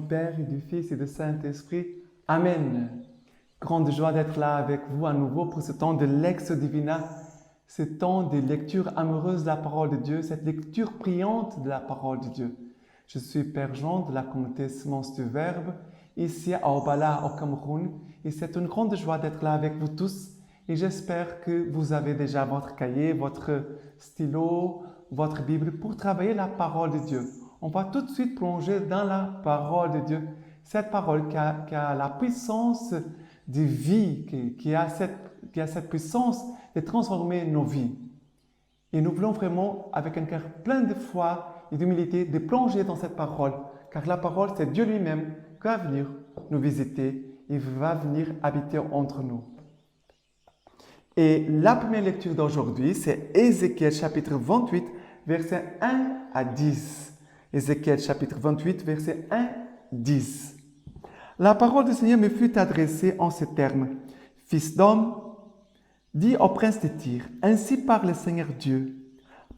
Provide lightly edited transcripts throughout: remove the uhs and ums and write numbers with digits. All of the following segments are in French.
Père et du Fils et du Saint-Esprit. Amen. Grande joie d'être là avec vous à nouveau pour ce temps de Lex Divina, ce temps de lecture amoureuse de la parole de Dieu, cette lecture priante de la parole de Dieu. Je suis Père Jean de la communauté Semence du Verbe, ici à Obala, au Cameroun, et c'est une grande joie d'être là avec vous tous. Et j'espère que vous avez déjà votre cahier, votre stylo, votre Bible pour travailler la parole de Dieu. On va tout de suite plonger dans la parole de Dieu. Cette parole qui a la puissance de vie, qui a cette puissance de transformer nos vies. Et nous voulons vraiment, avec un cœur plein de foi et d'humilité, de plonger dans cette parole. Car la parole, c'est Dieu lui-même qui va venir nous visiter et va venir habiter entre nous. Et la première lecture d'aujourd'hui, c'est Ézéchiel chapitre 28, versets 1 à 10. Ézéchiel chapitre 28, versets 1 à 10. La parole du Seigneur me fut adressée en ces termes. Fils d'homme, dis au prince de Tyr, ainsi parle le Seigneur Dieu,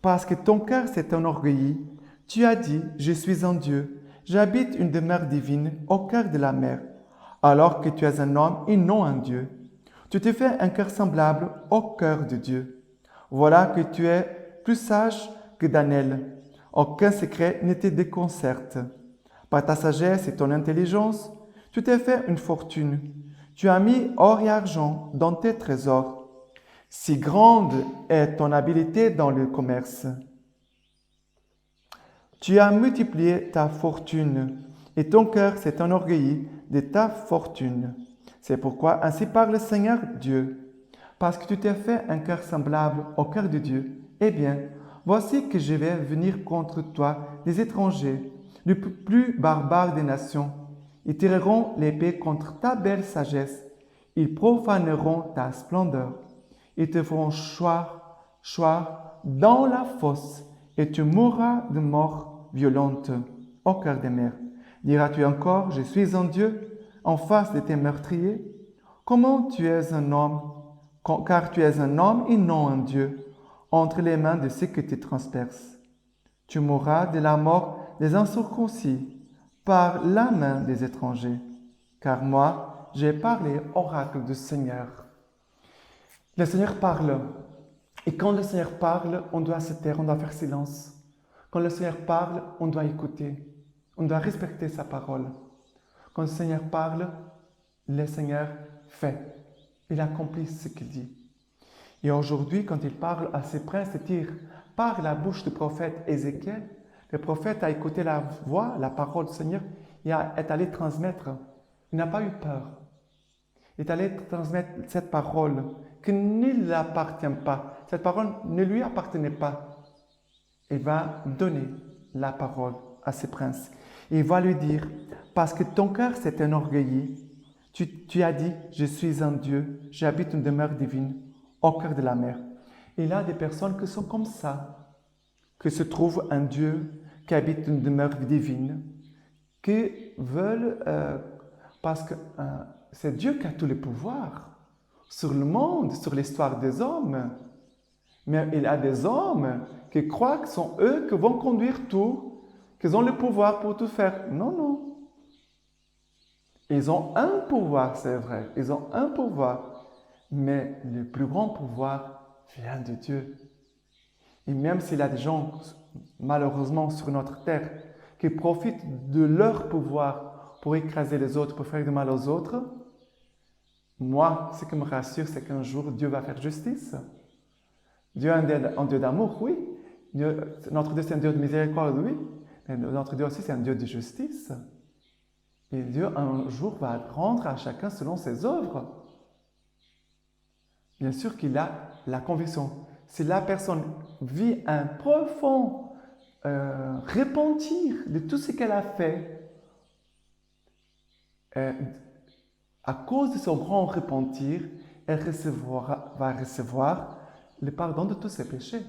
parce que ton cœur s'est enorgueilli. Tu as dit, je suis un Dieu, j'habite une demeure divine au cœur de la mer, alors que tu es un homme et non un Dieu. Tu te fais un cœur semblable au cœur de Dieu. Voilà que tu es plus sage que Daniel. Aucun secret ne te déconcerte. Par ta sagesse et ton intelligence, tu t'es fait une fortune. Tu as mis or et argent dans tes trésors. Si grande est ton habileté dans le commerce. Tu as multiplié ta fortune et ton cœur s'est enorgueilli de ta fortune. C'est pourquoi ainsi parle le Seigneur Dieu. Parce que tu t'es fait un cœur semblable au cœur de Dieu, eh bien, voici que je vais venir contre toi des étrangers, du plus barbare des nations. Ils tireront l'épée contre ta belle sagesse. Ils profaneront ta splendeur. Ils te feront choir dans la fosse, et tu mourras de mort violente au cœur des mers. Diras-tu encore, je suis un Dieu en face de tes meurtriers? Comment tu es un homme, car tu es un homme et non un Dieu, entre les mains de ceux qui te transpercent. Tu mourras de la mort des incirconcis, par la main des étrangers. Car moi, j'ai parlé, oracle du Seigneur. Le Seigneur parle. Et quand le Seigneur parle, on doit se taire, on doit faire silence. Quand le Seigneur parle, on doit écouter. On doit respecter sa parole. Quand le Seigneur parle, le Seigneur fait. Il accomplit ce qu'il dit. Et aujourd'hui, quand il parle à ses princes de Tyr, par la bouche du prophète Ézéchiel, le prophète a écouté la voix, la parole du Seigneur et est allé transmettre. Il n'a pas eu peur. Il est allé transmettre cette parole qui ne lui appartient pas. Cette parole ne lui appartenait pas. Il va donner la parole à ses princes. Il va lui dire, parce que ton cœur s'est enorgueilli, tu as dit, je suis un Dieu, j'habite une demeure divine au cœur de la mer. Il y a des personnes qui sont comme ça, que se trouve un Dieu qui habite une demeure divine, qui veulent, parce que c'est Dieu qui a tous les pouvoirs sur le monde, sur l'histoire des hommes. Mais il y a des hommes qui croient que ce sont eux qui vont conduire tout, qu'ils ont le pouvoir pour tout faire. Non, non. Ils ont un pouvoir, c'est vrai. Ils ont un pouvoir. Mais le plus grand pouvoir vient de Dieu. Et même s'il y a des gens, malheureusement, sur notre terre, qui profitent de leur pouvoir pour écraser les autres, pour faire du mal aux autres, moi, ce qui me rassure, c'est qu'un jour, Dieu va faire justice. Dieu est un Dieu d'amour, oui. Notre Dieu, c'est un Dieu de miséricorde, oui. Mais notre Dieu aussi, c'est un Dieu de justice. Et Dieu, un jour, va rendre à chacun selon ses œuvres. Bien sûr qu'il a la conviction. Si la personne vit un profond repentir de tout ce qu'elle a fait, à cause de son grand repentir, elle va recevoir le pardon de tous ses péchés.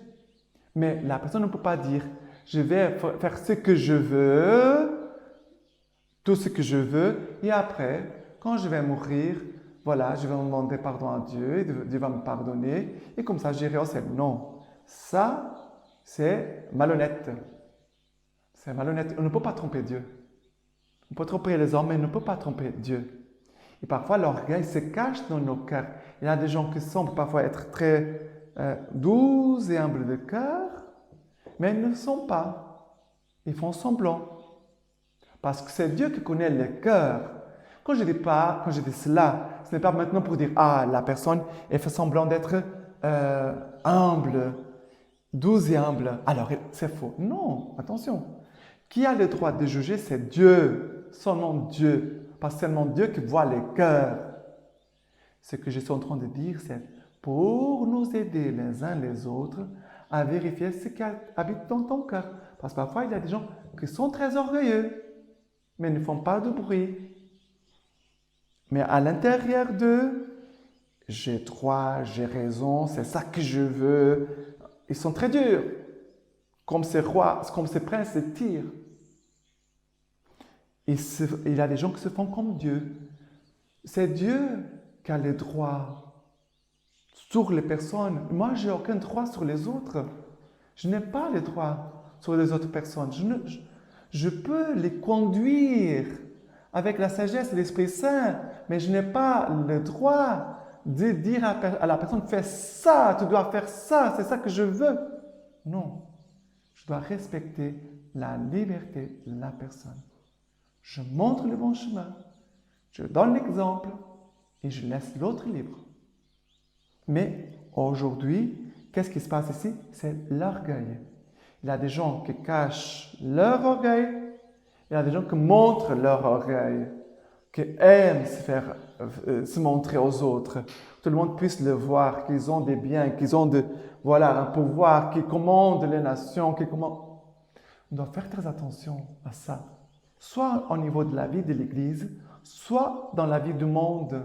Mais la personne ne peut pas dire, je vais faire ce que je veux, tout ce que je veux, et après, quand je vais mourir, voilà, je vais demander pardon à Dieu, et Dieu va me pardonner, et comme ça j'irai au ciel. Non, ça, c'est malhonnête. C'est malhonnête. On ne peut pas tromper Dieu. On peut tromper les hommes, mais on ne peut pas tromper Dieu. Et parfois, l'orgueil se cache dans nos cœurs. Il y a des gens qui semblent parfois être très doux et humbles de cœur, mais ils ne le sont pas. Ils font semblant. Parce que c'est Dieu qui connaît le cœur. Quand je dis cela, ce n'est pas maintenant pour dire, ah, la personne, elle fait semblant d'être humble, douce et humble. Alors, c'est faux. Non, attention. Qui a le droit de juger, c'est Dieu, seulement Dieu. Pas seulement Dieu qui voit les cœurs. Ce que je suis en train de dire, c'est pour nous aider les uns les autres à vérifier ce qui habite dans ton cœur. Parce que parfois, il y a des gens qui sont très orgueilleux, mais ne font pas de bruit. Mais à l'intérieur d'eux, j'ai droit, j'ai raison, c'est ça que je veux. Ils sont très durs, comme ces rois, comme ces princes de Tyr. Il y a des gens qui se font comme Dieu. C'est Dieu qui a le droit sur les personnes. Moi, je n'ai aucun droit sur les autres. Je n'ai pas le droit sur les autres personnes. Je peux les conduire avec la sagesse de l'Esprit Saint, mais je n'ai pas le droit de dire à la personne, fais ça, tu dois faire ça, c'est ça que je veux. Non, je dois respecter la liberté de la personne. Je montre le bon chemin, je donne l'exemple et je laisse l'autre libre. Mais aujourd'hui, qu'est-ce qui se passe ici? C'est l'orgueil. Il y a des gens qui cachent leur orgueil, il y a des gens qui montrent leur orgueil, qui aiment se montrer aux autres, que tout le monde puisse le voir, qu'ils ont des biens, qu'ils ont un pouvoir, qu'ils commandent les nations, On doit faire très attention à ça, soit au niveau de la vie de l'Église, soit dans la vie du monde.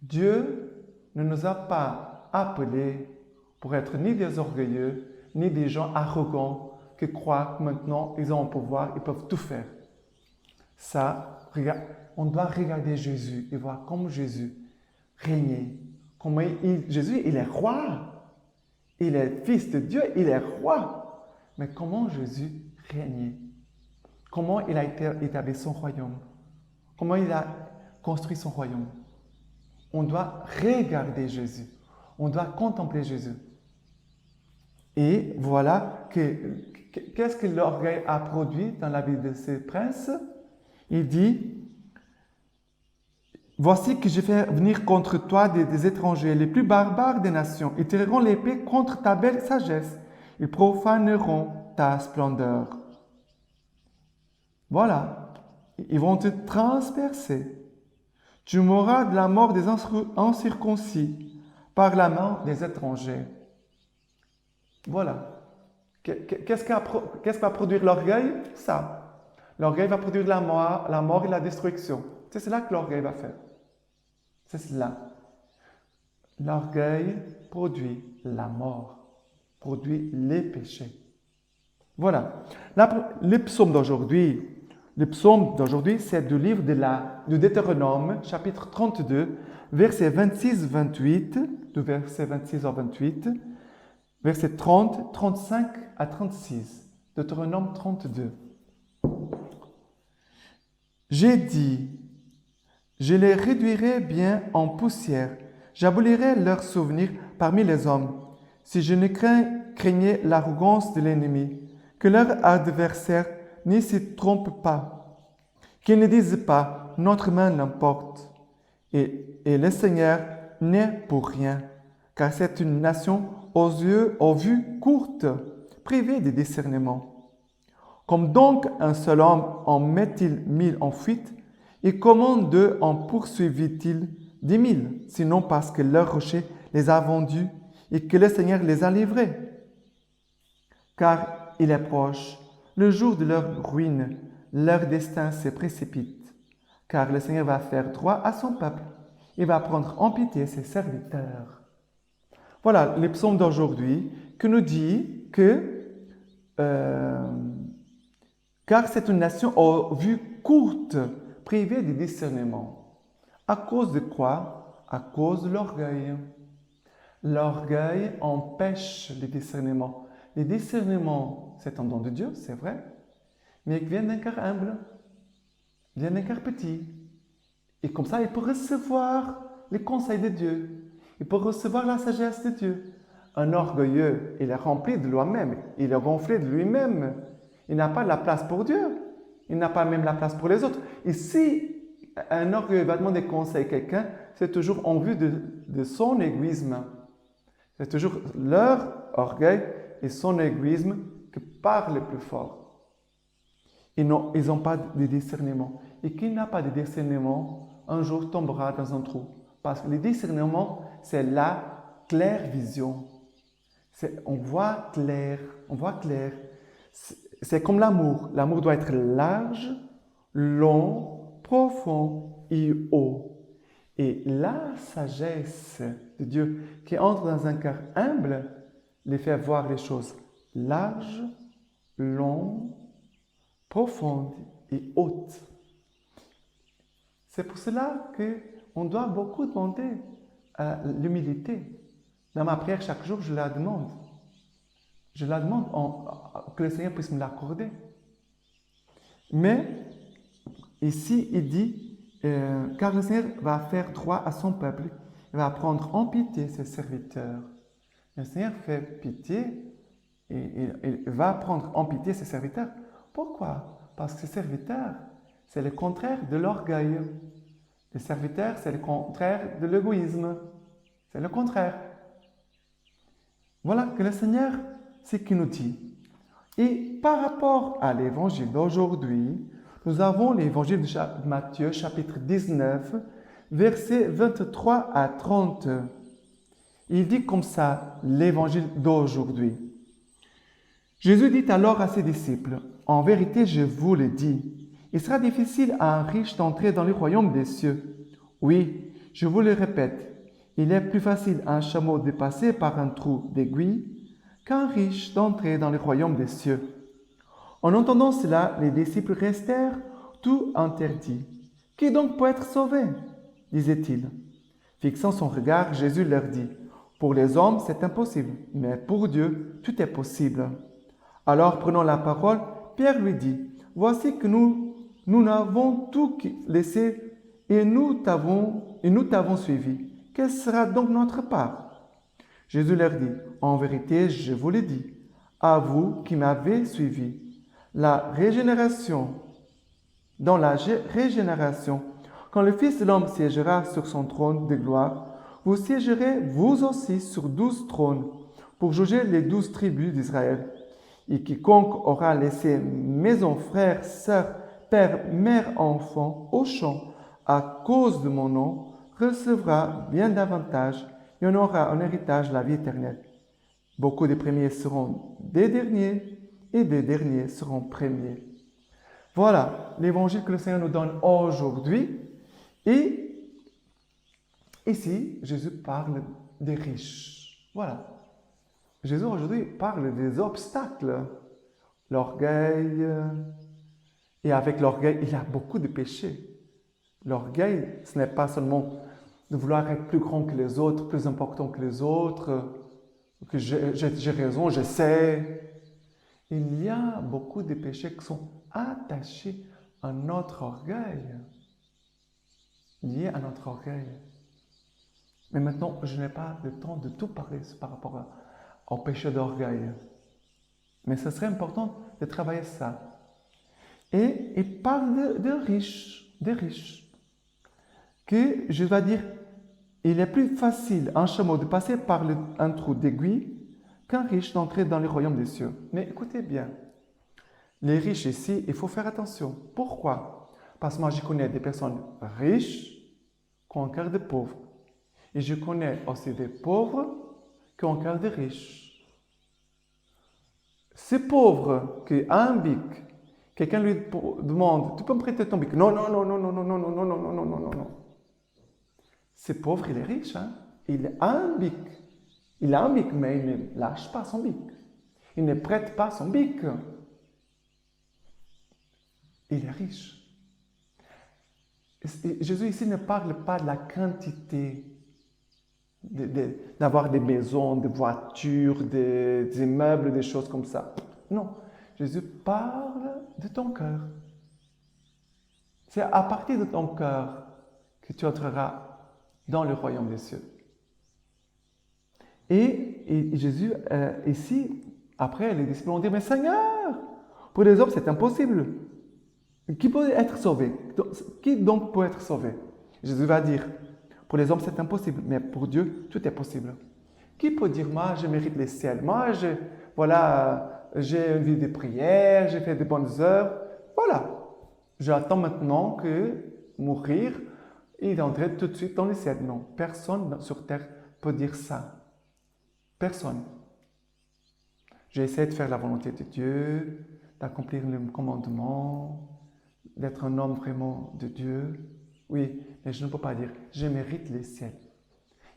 Dieu ne nous a pas appelés pour être ni des orgueilleux, ni des gens arrogants qui croient que maintenant ils ont un pouvoir, ils peuvent tout faire. Ça, on doit regarder Jésus et voir comment Jésus régnait. Jésus, il est roi. Il est fils de Dieu, il est roi. Mais comment Jésus régnait? Comment il a établi son royaume? Comment il a construit son royaume? On doit regarder Jésus. On doit contempler Jésus. Et voilà qu'est-ce que l'orgueil a produit dans la vie de ces princes. Il dit, « Voici que je fais venir contre toi des étrangers, les plus barbares des nations. Ils tireront l'épée contre ta belle sagesse. Ils profaneront ta splendeur. » Voilà, ils vont te transpercer. Tu mourras de la mort des incirconcis par la main des étrangers. Voilà. Qu'est-ce que va produire l'orgueil? Ça. L'orgueil va produire la mort et la destruction. C'est cela que l'orgueil va faire. C'est cela. L'orgueil produit la mort, produit les péchés. Voilà. Le psaume d'aujourd'hui, c'est du livre de Deutéronome, chapitre 32, versets 26-28, du verset 26 au 28, versets 30, 35 à 36. Deutéronome 32. J'ai dit, je les réduirai bien en poussière, j'abolirai leurs souvenirs parmi les hommes, si je ne craignais l'arrogance de l'ennemi, que leur adversaire ne s'y trompe pas, qu'ils ne disent pas, notre main l'emporte, et le Seigneur n'est pour rien, car c'est une nation aux vues courtes, privée de discernement. Comme donc un seul homme en met-il 1000 en fuite, et comment deux en poursuivit-il 10 000, sinon parce que leur rocher les a vendus et que le Seigneur les a livrés? Car il est proche, le jour de leur ruine, leur destin se précipite. Car le Seigneur va faire droit à son peuple, il va prendre en pitié ses serviteurs. Voilà les psaumes d'aujourd'hui qui nous dit que car c'est une nation aux vues courtes, privée de discernement. À cause de quoi? À cause de l'orgueil. L'orgueil empêche le discernement. Le discernement, c'est un don de Dieu, c'est vrai, mais il vient d'un cœur humble. Il a un cœur petit. Et comme ça, il peut recevoir les conseils de Dieu. Il peut recevoir la sagesse de Dieu. Un orgueilleux, il est rempli de lui-même. Il est gonflé de lui-même. Il n'a pas la place pour Dieu. Il n'a pas même la place pour les autres. Et si un orgueilleux va demander conseil à quelqu'un, c'est toujours en vue de son égoïsme. C'est toujours leur orgueil et son égoïsme qui parlent le plus fort. Ils n'ont pas de discernement. Et qui n'a pas de discernement, un jour tombera dans un trou. Parce que le discernement, c'est la claire vision. On voit clair, on voit clair. C'est comme l'amour. L'amour doit être large, long, profond et haut. Et la sagesse de Dieu qui entre dans un cœur humble les fait voir les choses larges, longues, profondes et hautes. C'est pour cela qu'on doit beaucoup demander l'humilité. Dans ma prière, chaque jour, je la demande. Je la demande que le Seigneur puisse me l'accorder. Mais ici, il dit, car le Seigneur va faire droit à son peuple. Il va prendre en pitié ses serviteurs. Le Seigneur fait pitié et il va prendre en pitié ses serviteurs. Pourquoi? Parce que ses serviteurs, c'est le contraire de l'orgueil. Les serviteurs, c'est le contraire de l'égoïsme. C'est le contraire. Voilà que le Seigneur, c'est ce qu'il nous dit. Et par rapport à l'évangile d'aujourd'hui, nous avons l'évangile de Matthieu, chapitre 19, versets 23 à 30. Il dit comme ça, l'évangile d'aujourd'hui. Jésus dit alors à ses disciples, « En vérité, je vous le dis, il sera difficile à un riche d'entrer dans le royaume des cieux. Oui, je vous le répète, il est plus facile à un chameau de passer par un trou d'aiguille qu'un riche d'entrer dans le royaume des cieux. » En entendant cela, les disciples restèrent tout interdits. « Qui donc peut être sauvé ?» disait-il. Fixant son regard, Jésus leur dit, « Pour les hommes, c'est impossible, mais pour Dieu, tout est possible. » Alors, prenant la parole, Pierre lui dit, « Voici que nous n'avons tout laissé et nous t'avons suivi. Quelle sera donc notre part ?» Jésus leur dit, « En vérité, je vous le dis, à vous qui m'avez suivi, dans la régénération, quand le Fils de l'homme siégera sur son trône de gloire, vous siégerez vous aussi sur 12 trônes pour juger les 12 tribus d'Israël. Et quiconque aura laissé maison, frères, sœurs, père, mère, enfants au champ à cause de mon nom recevra bien davantage et on aura en héritage la vie éternelle. Beaucoup des premiers seront des derniers et des derniers seront premiers. » Voilà l'évangile que le Seigneur nous donne aujourd'hui. Et ici, Jésus parle des riches. Voilà. Jésus aujourd'hui parle des obstacles, l'orgueil. Et avec l'orgueil, il y a beaucoup de péchés. L'orgueil, ce n'est pas seulement de vouloir être plus grand que les autres, plus important que les autres, que j'ai raison, je sais. Il y a beaucoup de péchés qui sont attachés à notre orgueil, liés à notre orgueil. Mais maintenant, je n'ai pas le temps de tout parler par rapport au péché d'orgueil. Mais ce serait important de travailler ça. Et il parle de riches, des riches, que je vais dire, il est plus facile à un chameau de passer par un trou d'aiguille qu'un riche d'entrer dans le royaume des cieux. Mais écoutez bien, les riches ici, il faut faire attention. Pourquoi? Parce que moi, je connais des personnes riches qui ont un cœur de pauvres. Et je connais aussi des pauvres qui ont un cœur de riches. Ces pauvres qui ont un bic, quelqu'un lui demande, tu peux me prêter ton bic? Non, non, non, non, non, non, non, non, non, non, non, non, non, non. Ce pauvre, il est riche, hein? Il a un bic. Il a un bic, mais il ne lâche pas son bic. Il ne prête pas son bic. Il est riche. Et Jésus ici ne parle pas de la quantité, d'avoir des maisons, des voitures, des immeubles, des choses comme ça. Non, Jésus parle de ton cœur. C'est à partir de ton cœur que tu entreras dans le royaume des cieux. Et Jésus, ici, après, les disciples ont dit, mais Seigneur, pour les hommes, c'est impossible. Qui peut être sauvé? Qui donc peut être sauvé? Jésus va dire, pour les hommes, c'est impossible, mais pour Dieu, tout est possible. Qui peut dire, moi, je mérite les ciels, moi, j'ai une vie de prière, j'ai fait de bonnes œuvres, voilà. J'attends maintenant que mourir et d'entrer tout de suite dans les ciels. Non, personne sur terre peut dire ça. Personne. J'ai essayé de faire la volonté de Dieu, d'accomplir le commandement, d'être un homme vraiment de Dieu. Oui, mais je ne peux pas dire, je mérite les ciels.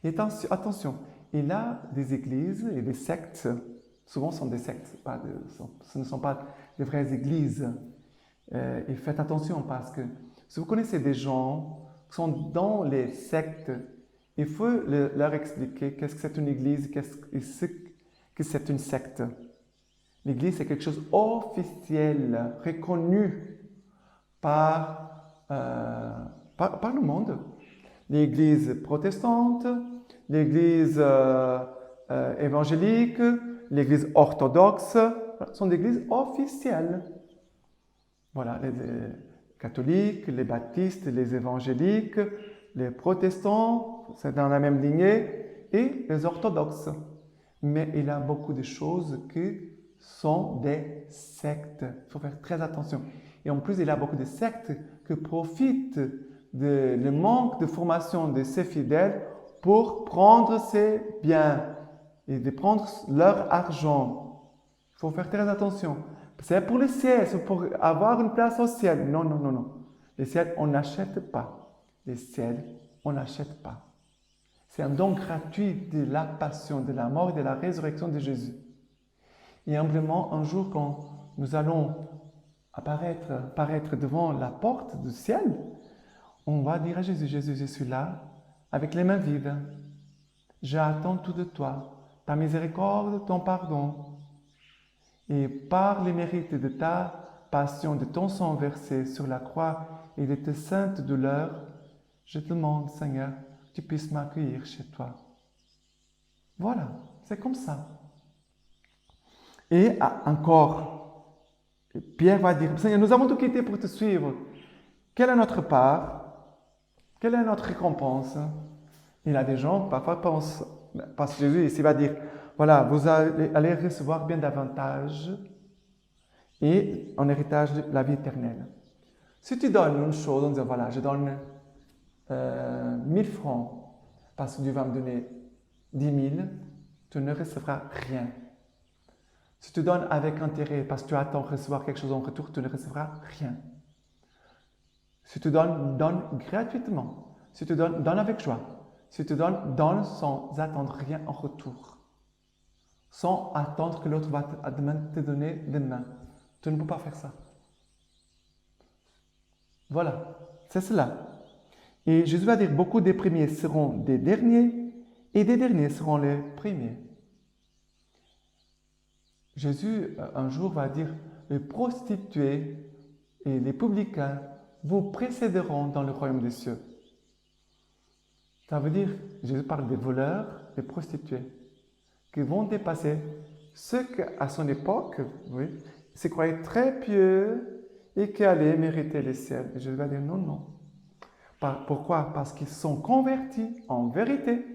Et attention, il y a des églises et des sectes, souvent ce sont des sectes, ce ne sont pas des vraies églises. Et faites attention parce que si vous connaissez des gens qui sont dans les sectes, il faut leur expliquer qu'est-ce que c'est une église, qu'est-ce que c'est une secte. L'église, c'est quelque chose officiel, reconnu par le monde. L'église protestante, l'église évangélique, l'église orthodoxe, sont des églises officielles. Voilà, les catholiques, les baptistes, les évangéliques, les protestants, c'est dans la même lignée, et les orthodoxes. Mais il y a beaucoup de choses qui sont des sectes. Il faut faire très attention. Et en plus, il y a beaucoup de sectes qui profitent du manque de formation de ces fidèles pour prendre ses biens et de prendre leur argent. Il faut faire très attention. C'est pour le ciel, c'est pour avoir une place au ciel. Non, non, non, non. Les ciels, on n'achète pas. Les ciels, on n'achète pas. C'est un don gratuit de la passion, de la mort et de la résurrection de Jésus. Et humblement, un jour, quand nous allons apparaître devant la porte du ciel, on va dire à Jésus, Jésus, je suis là, avec les mains vides. J'attends tout de toi, ta miséricorde, ton pardon. Et par les mérites de ta passion, de ton sang versé sur la croix et de tes saintes douleurs, je te demande, Seigneur, que tu puisses m'accueillir chez toi. Voilà, c'est comme ça. Et encore, Pierre va dire, Seigneur, nous avons tout quitté pour te suivre. Quelle est notre part? Quelle est notre récompense? Il y a des gens, parfois, pensent, parce que Jésus ici va dire, voilà, vous allez recevoir bien davantage et en héritage de la vie éternelle. Si tu donnes une chose en disant, voilà, je donne 1000 francs parce que Dieu va me donner 10 000, tu ne recevras rien. Si tu donnes avec intérêt parce que tu attends recevoir quelque chose en retour, tu ne recevras rien. Si tu donnes, donne gratuitement. Si tu donnes, donne avec joie. Si tu donnes, donne sans attendre rien en retour. Sans attendre que l'autre va te donner demain. Tu ne peux pas faire ça. Voilà, c'est cela. Et Jésus va dire, beaucoup des premiers seront des derniers et des derniers seront les premiers. Jésus, un jour, va dire, les prostituées et les publicains vous précéderont dans le royaume des cieux. Ça veut dire, Jésus parle des voleurs, des prostituées, qui vont dépasser ceux qu'à son époque, oui, se croyaient très pieux et qui allaient mériter le ciel. Et Jésus va dire non, non. Pourquoi? Parce qu'ils sont convertis en vérité.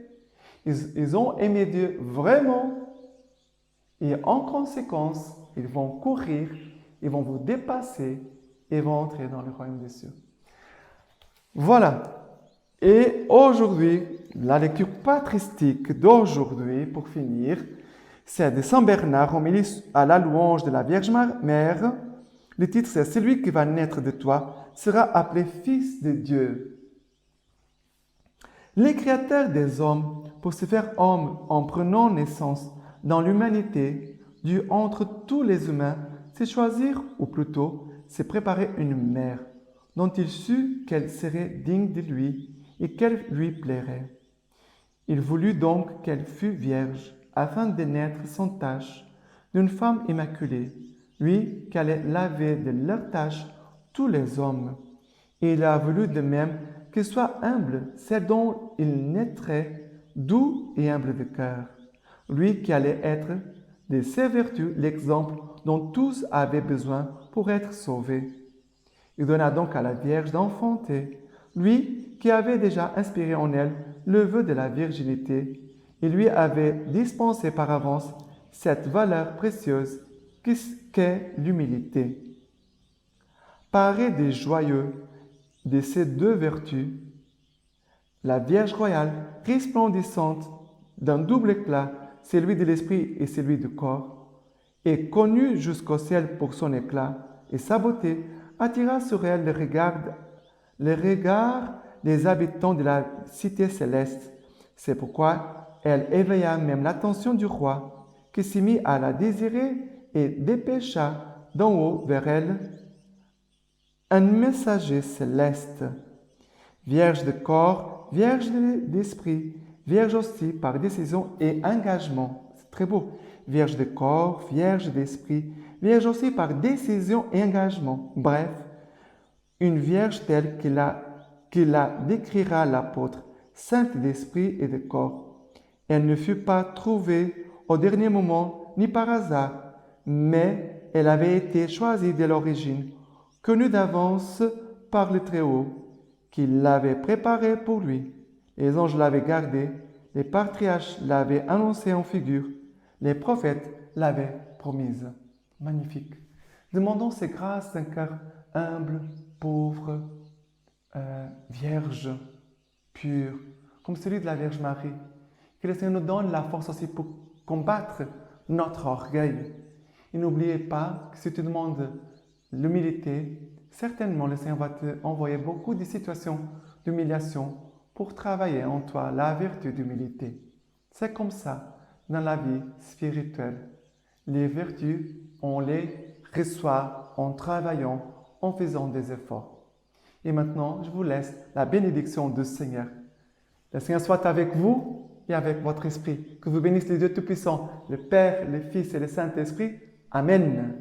Ils ont aimé Dieu vraiment. Et en conséquence, ils vont courir, ils vont vous dépasser et vont entrer dans le royaume des cieux. Voilà. Et aujourd'hui, la lecture patristique d'aujourd'hui, pour finir, c'est de Saint Bernard, homélie à la louange de la Vierge Mère. Le titre, c'est « Celui qui va naître de toi sera appelé Fils de Dieu ». Les créateurs des hommes, pour se faire homme en prenant naissance dans l'humanité, dut entre tous les humains se choisir, ou plutôt se préparer une mère, dont il sut qu'elle serait digne de lui et qu'elle lui plairait. Il voulut donc qu'elle fût vierge, afin de naître sans tache, d'une femme immaculée, lui qu'allait laver de leur tache tous les hommes. Et il a voulu de même que soit humble celle dont il naîtrait doux et humble de cœur, lui qui allait être de ses vertus l'exemple dont tous avaient besoin pour être sauvés. Il donna donc à la Vierge d'enfanter, lui qui avait déjà inspiré en elle le vœu de la virginité et lui avait dispensé par avance cette valeur précieuse qu'est l'humilité. Parée des joyeux de ces deux vertus, la Vierge royale, resplendissante d'un double éclat, celui de l'esprit et celui du corps, et connue jusqu'au ciel pour son éclat et sa beauté, attira sur elle le regard des habitants de la cité céleste. C'est pourquoi elle éveilla même l'attention du roi, qui s'y mit à la désirer et dépêcha d'en haut vers elle un messager céleste. Vierge de corps, vierge d'esprit, vierge aussi par décision et engagement. C'est très beau. Vierge de corps, vierge d'esprit, vierge aussi par décision et engagement. Bref, une vierge telle qu'il la décrira l'apôtre, sainte d'esprit et de corps. Elle ne fut pas trouvée au dernier moment ni par hasard, mais elle avait été choisie dès l'origine, connue d'avance par le Très-Haut, qui l'avait préparée pour lui. Les anges l'avaient gardée, les patriarches l'avaient annoncée en figure, les prophètes l'avaient promise. Magnifique. Demandons ces grâces d'un cœur humble, pauvre, vierge, pur, comme celui de la Vierge Marie. Que le Seigneur nous donne la force aussi pour combattre notre orgueil. Et n'oubliez pas que si tu demandes l'humilité, certainement le Seigneur va te envoyer beaucoup de situations d'humiliation pour travailler en toi la vertu d'humilité. C'est comme ça dans la vie spirituelle. Les vertus, on les reçoit en travaillant, en faisant des efforts. Et maintenant, je vous laisse la bénédiction du Seigneur. Le Seigneur soit avec vous et avec votre esprit. Que vous bénisse le Dieu Tout-Puissant, le Père, le Fils et le Saint-Esprit. Amen.